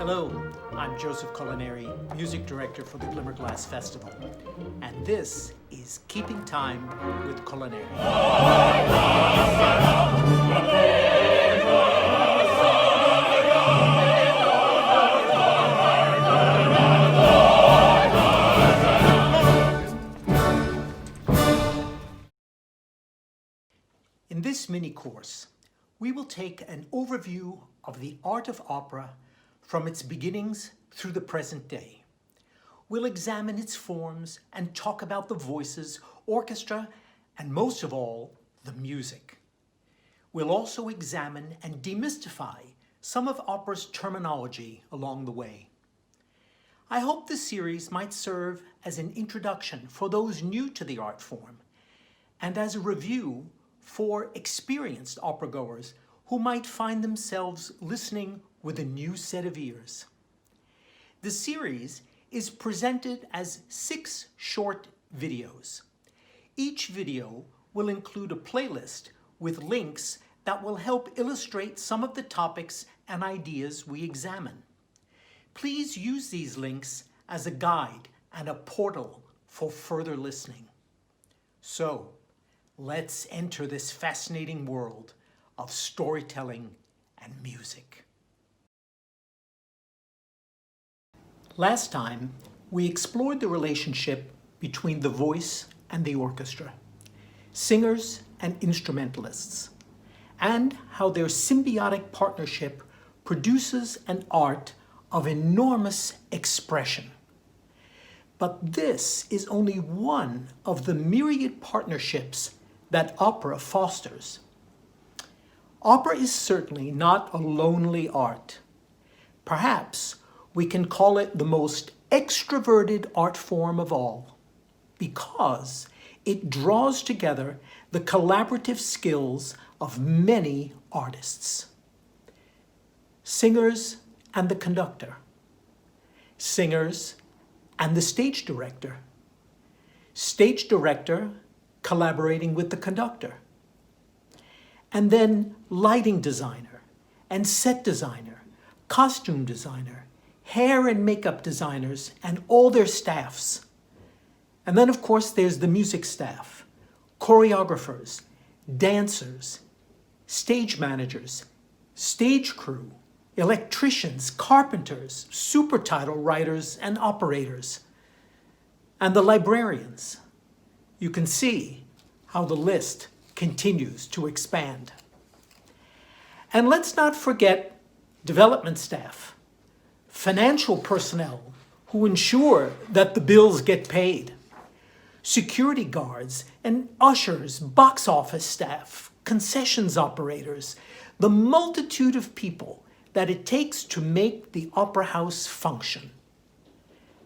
Hello, I'm Joseph Colaneri, Music Director for the Glimmerglass Festival, and this is Keeping Time with Colaneri. In this mini-course, we will take an overview of the art of opera from its beginnings through the present day. We'll examine its forms and talk about the voices, orchestra, and most of all, the music. We'll also examine and demystify some of opera's terminology along the way. I hope this series might serve as an introduction for those new to the art form and as a review for experienced operagoers who might find themselves listening with a new set of ears. The series is presented as 6 short videos. Each video will include a playlist with links that will help illustrate some of the topics and ideas we examine. Please use these links as a guide and a portal for further listening. So, let's enter this fascinating world of storytelling and music. Last time, we explored the relationship between the voice and the orchestra, singers and instrumentalists, and how their symbiotic partnership produces an art of enormous expression. But this is only one of the myriad partnerships that opera fosters. Opera is certainly not a lonely art. Perhaps we can call it the most extroverted art form of all, because it draws together the collaborative skills of many artists. Singers and the conductor, singers and the stage director collaborating with the conductor, and then lighting designer and set designer, costume designer, hair and makeup designers, and all their staffs. And then, of course, there's the music staff, choreographers, dancers, stage managers, stage crew, electricians, carpenters, super title writers, and operators, and the librarians. You can see how the list continues to expand. And let's not forget development staff, financial personnel who ensure that the bills get paid, security guards and ushers, box office staff, concessions operators, the multitude of people that it takes to make the opera house function,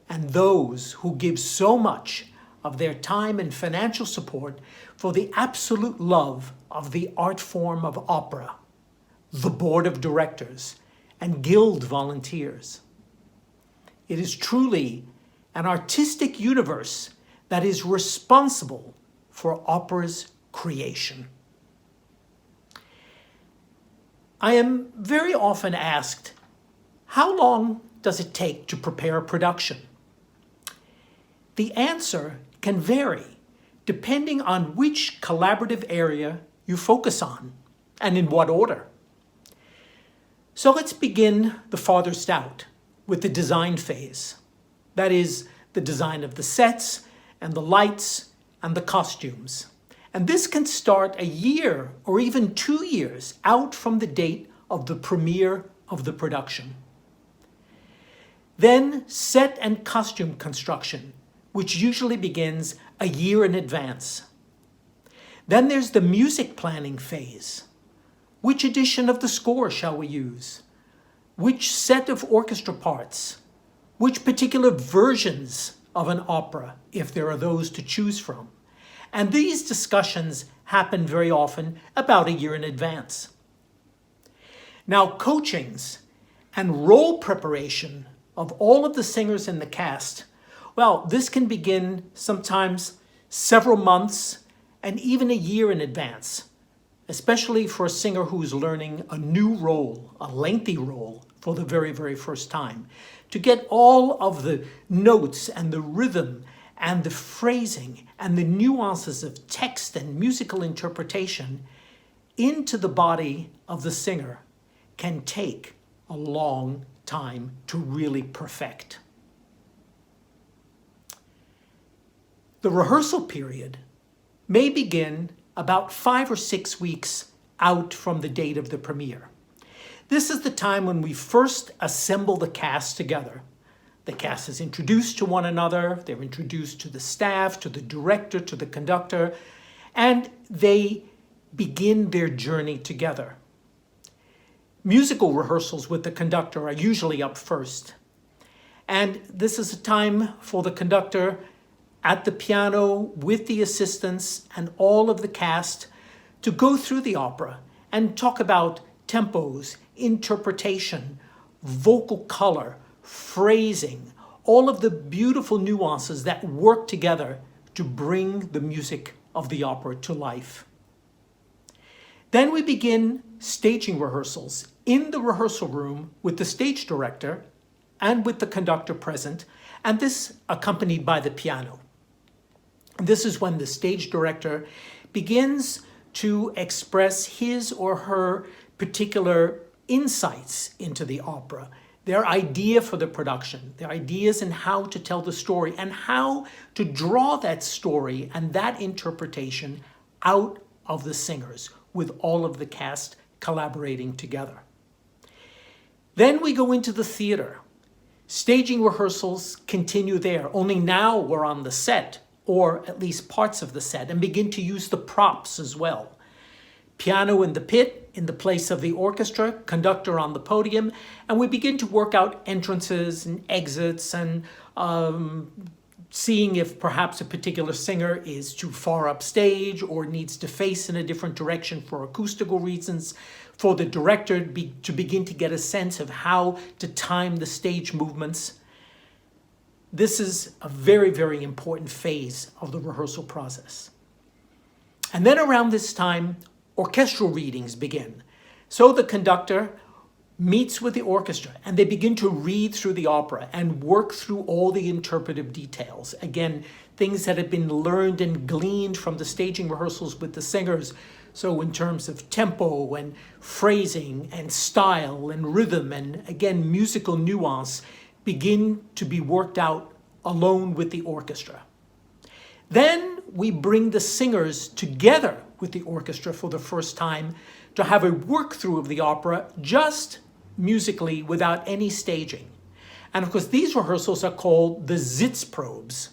and those who give so much of their time and financial support for the absolute love of the art form of opera, the board of directors, and guild volunteers. It is truly an artistic universe that is responsible for opera's creation. I am very often asked, how long does it take to prepare a production? The answer can vary depending on which collaborative area you focus on and in what order. So let's begin the farthest out with the design phase. That is, the design of the sets and the lights and the costumes. And this can start a year or even 2 years out from the date of the premiere of the production. Then set and costume construction, which usually begins a year in advance. Then there's the music planning phase. Which edition of the score shall we use? Which set of orchestra parts? Which particular versions of an opera, if there are those to choose from? And these discussions happen very often about a year in advance. Now, coachings and role preparation of all of the singers in the cast, well, this can begin sometimes several months and even a year in advance. especially for a singer who's learning a new role, a lengthy role, for the very, very first time, to get all of the notes and the rhythm and the phrasing and the nuances of text and musical interpretation into the body of the singer can take a long time to really perfect. The rehearsal period may begin about 5 or 6 weeks out from the date of the premiere. This is the time when we first assemble the cast together. The cast is introduced to one another, they're introduced to the staff, to the director, to the conductor, and they begin their journey together. Musical rehearsals with the conductor are usually up first. And this is a time for the conductor at the piano with the assistants and all of the cast to go through the opera and talk about tempos, interpretation, vocal color, phrasing, all of the beautiful nuances that work together to bring the music of the opera to life. Then we begin staging rehearsals in the rehearsal room with the stage director and with the conductor present, and this accompanied by the piano. This is when the stage director begins to express his or her particular insights into the opera, their idea for the production, their ideas in how to tell the story and how to draw that story and that interpretation out of the singers with all of the cast collaborating together. Then we go into the theater. Staging rehearsals continue there, only now we're on the set, or at least parts of the set, and begin to use the props as well. Piano in the pit, in the place of the orchestra, conductor on the podium, and we begin to work out entrances and exits and seeing if perhaps a particular singer is too far upstage or needs to face in a different direction for acoustical reasons, for the director to begin to get a sense of how to time the stage movements. This is a very, very important phase of the rehearsal process. And then around this time, orchestral readings begin. So the conductor meets with the orchestra and they begin to read through the opera and work through all the interpretive details. Again, things that have been learned and gleaned from the staging rehearsals with the singers. So in terms of tempo and phrasing and style and rhythm and again, musical nuance begin to be worked out alone with the orchestra. Then we bring the singers together with the orchestra for the first time to have a work through of the opera just musically without any staging. And of course, these rehearsals are called the Sitzprobes.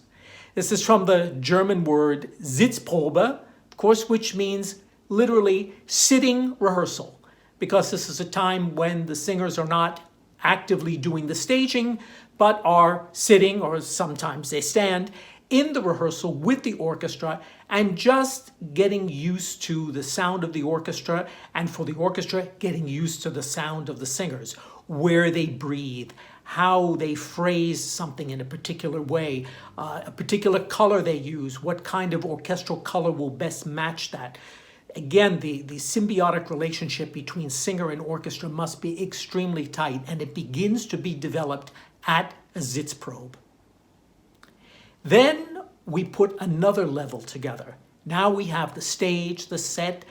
This is from the German word Sitzprobe, of course, which means literally sitting rehearsal, because this is a time when the singers are not actively doing the staging, but are sitting, or sometimes they stand, in the rehearsal with the orchestra and just getting used to the sound of the orchestra, and for the orchestra, getting used to the sound of the singers, where they breathe, how they phrase something in a particular way, a particular color they use, what kind of orchestral color will best match that. Again, the symbiotic relationship between singer and orchestra must be extremely tight, and it begins to be developed at a Sitzprobe. Then we put another level together. Now we have the stage, the set,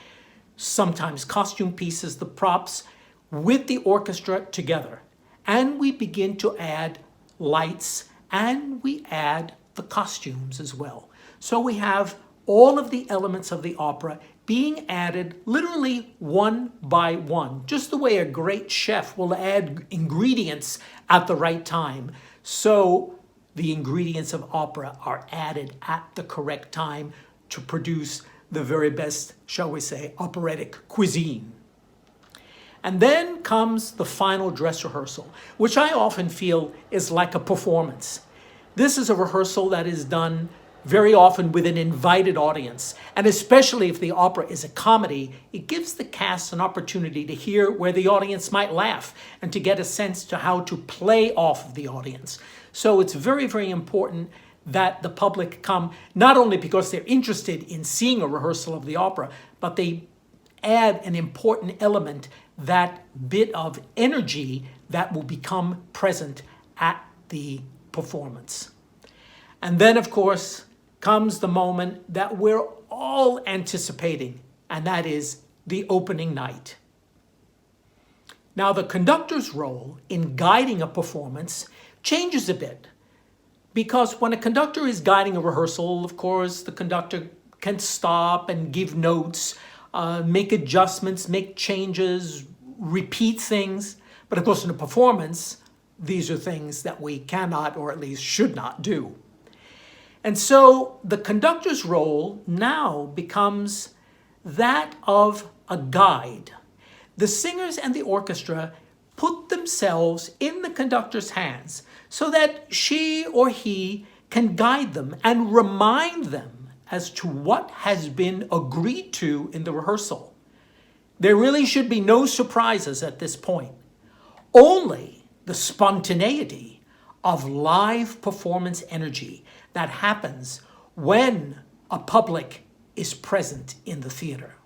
sometimes costume pieces, the props, with the orchestra together. And we begin to add lights, and we add the costumes as well. So we have all of the elements of the opera being added literally one by one, just the way a great chef will add ingredients at the right time. So the ingredients of opera are added at the correct time to produce the very best, shall we say, operatic cuisine. And then comes the final dress rehearsal, which I often feel is like a performance. This is a rehearsal that is done very often with an invited audience, and especially if the opera is a comedy, it gives the cast an opportunity to hear where the audience might laugh and to get a sense to how to play off of the audience. So it's very, very important that the public come, not only because they're interested in seeing a rehearsal of the opera, but they add an important element, that bit of energy that will become present at the performance. And then, of course, comes the moment that we're all anticipating, and that is the opening night. Now, the conductor's role in guiding a performance changes a bit, because when a conductor is guiding a rehearsal, of course, the conductor can stop and give notes, make adjustments, make changes, repeat things. But of course, in a performance, these are things that we cannot, or at least should not, do. And so the conductor's role now becomes that of a guide. The singers and the orchestra put themselves in the conductor's hands so that she or he can guide them and remind them as to what has been agreed to in the rehearsal. There really should be no surprises at this point. Only the spontaneity of live performance energy that happens when a public is present in the theater.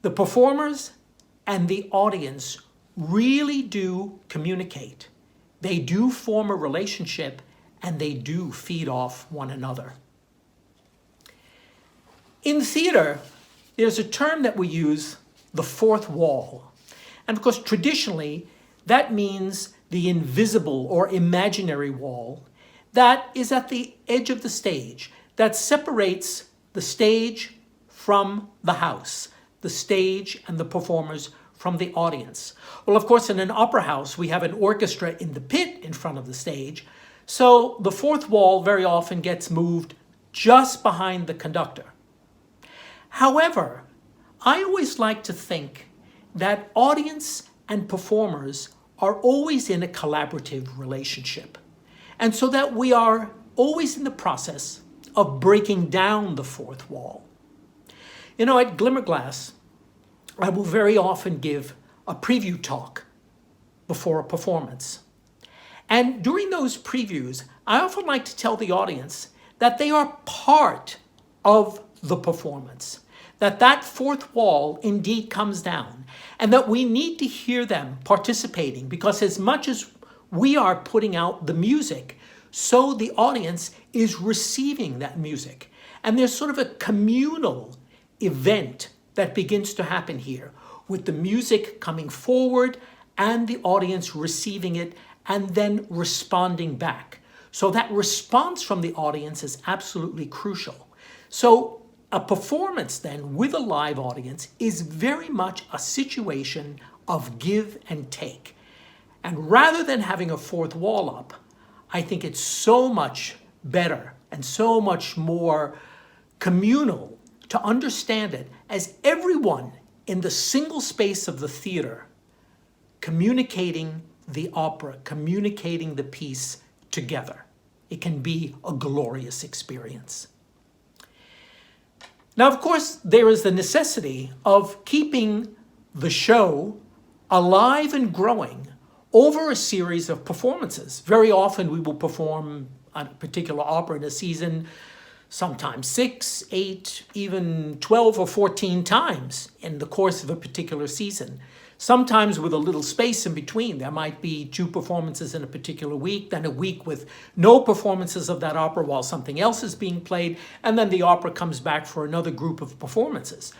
The performers and the audience really do communicate. They do form a relationship, and they do feed off one another. In theater, there's a term that we use, the fourth wall. And of course, traditionally, that means the invisible or imaginary wall that is at the edge of the stage, that separates the stage from the house, the stage and the performers from the audience. Well, of course, in an opera house, we have an orchestra in the pit in front of the stage, so the fourth wall very often gets moved just behind the conductor. However, I always like to think that audience and performers are always in a collaborative relationship, and so that we are always in the process of breaking down the fourth wall. You know, at Glimmerglass, I will very often give a preview talk before a performance. And during those previews, I often like to tell the audience that they are part of the performance, that that fourth wall indeed comes down, and that we need to hear them participating, because as much as we are putting out the music, so the audience is receiving that music. And there's sort of a communal event that begins to happen here, with the music coming forward and the audience receiving it and then responding back. So that response from the audience is absolutely crucial. So a performance then with a live audience is very much a situation of give and take. And rather than having a fourth wall up, I think it's so much better and so much more communal to understand it as everyone in the single space of the theater communicating the opera, communicating the piece together. It can be a glorious experience. Now, of course, there is the necessity of keeping the show alive and growing over a series of performances. Very often we will perform a particular opera in a season, sometimes 6, 8, even 12 or 14 times in the course of a particular season. Sometimes with a little space in between. There might be 2 performances in a particular week, then a week with no performances of that opera while something else is being played, and then the opera comes back for another group of performances.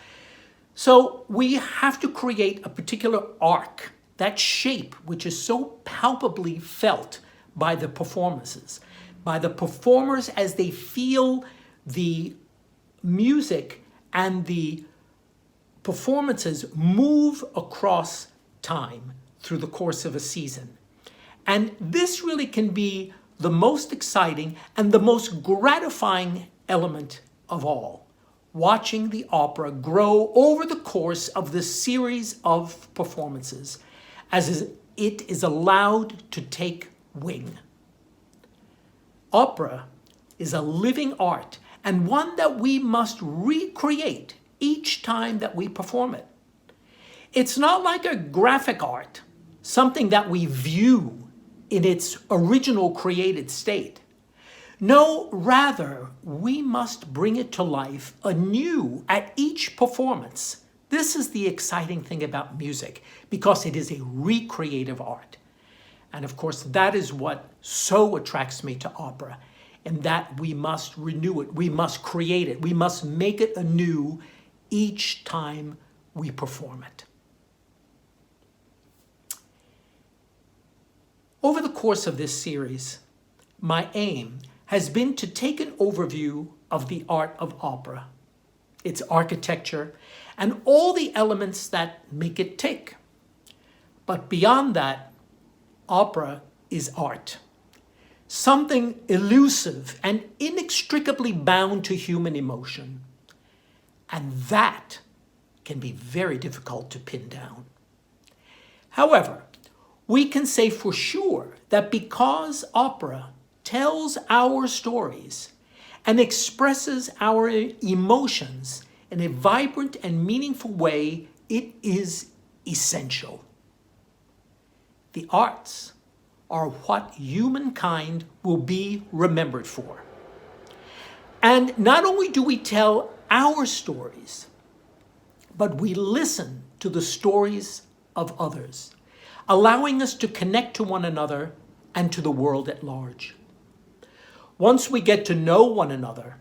So we have to create a particular arc, that shape which is so palpably felt by the performances, by the performers as they feel the music and the performances move across time through the course of a season. And this really can be the most exciting and the most gratifying element of all, watching the opera grow over the course of this series of performances as it is allowed to take wing. Opera is a living art, and one that we must recreate each time that we perform it. It's not like a graphic art, something that we view in its original created state. No, rather, we must bring it to life anew at each performance This is the exciting thing about music, because it is a recreative art. And of course, that is what so attracts me to opera, in that we must renew it, we must create it, we must make it anew each time we perform it. Over the course of this series, my aim has been to take an overview of the art of opera, its architecture, and all the elements that make it tick. But beyond that, opera is art, something elusive and inextricably bound to human emotion. And that can be very difficult to pin down. However, we can say for sure that because opera tells our stories and expresses our emotions in a vibrant and meaningful way, it is essential. The arts are what humankind will be remembered for. And not only do we tell our stories, but we listen to the stories of others, allowing us to connect to one another and to the world at large. Once we get to know one another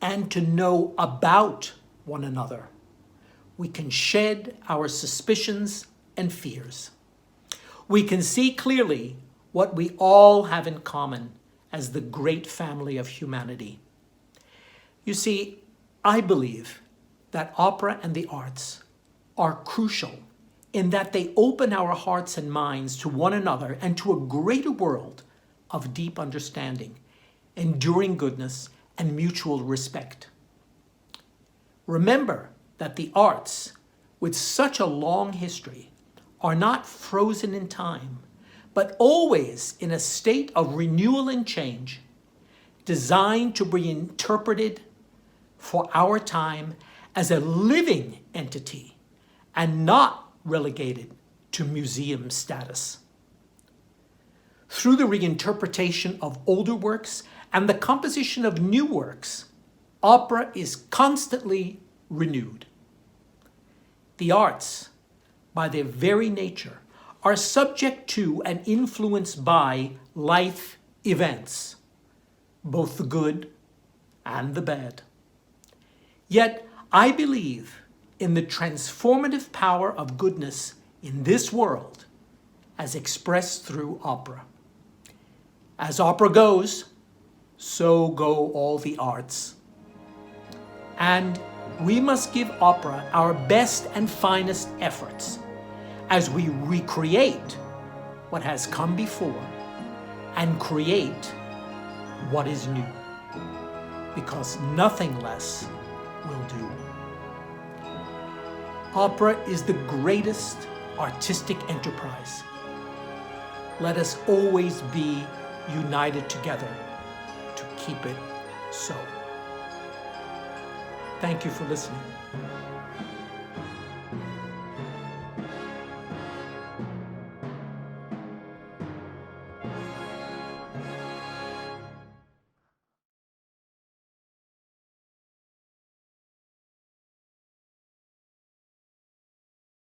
and to know about one another, we can shed our suspicions and fears. We can see clearly what we all have in common as the great family of humanity. You see, I believe that opera and the arts are crucial in that they open our hearts and minds to one another and to a greater world of deep understanding, enduring goodness, and mutual respect. Remember that the arts, with such a long history, are not frozen in time, but always in a state of renewal and change, designed to be interpreted for our time as a living entity and not relegated to museum status. Through the reinterpretation of older works and the composition of new works, opera is constantly renewed. The arts, by their very nature, are subject to and influenced by life events, both the good and the bad. Yet, I believe in the transformative power of goodness in this world as expressed through opera. As opera goes, so go all the arts. And we must give opera our best and finest efforts as we recreate what has come before and create what is new, because nothing less will do. Opera is the greatest artistic enterprise. Let us always be united together to keep it so. Thank you for listening.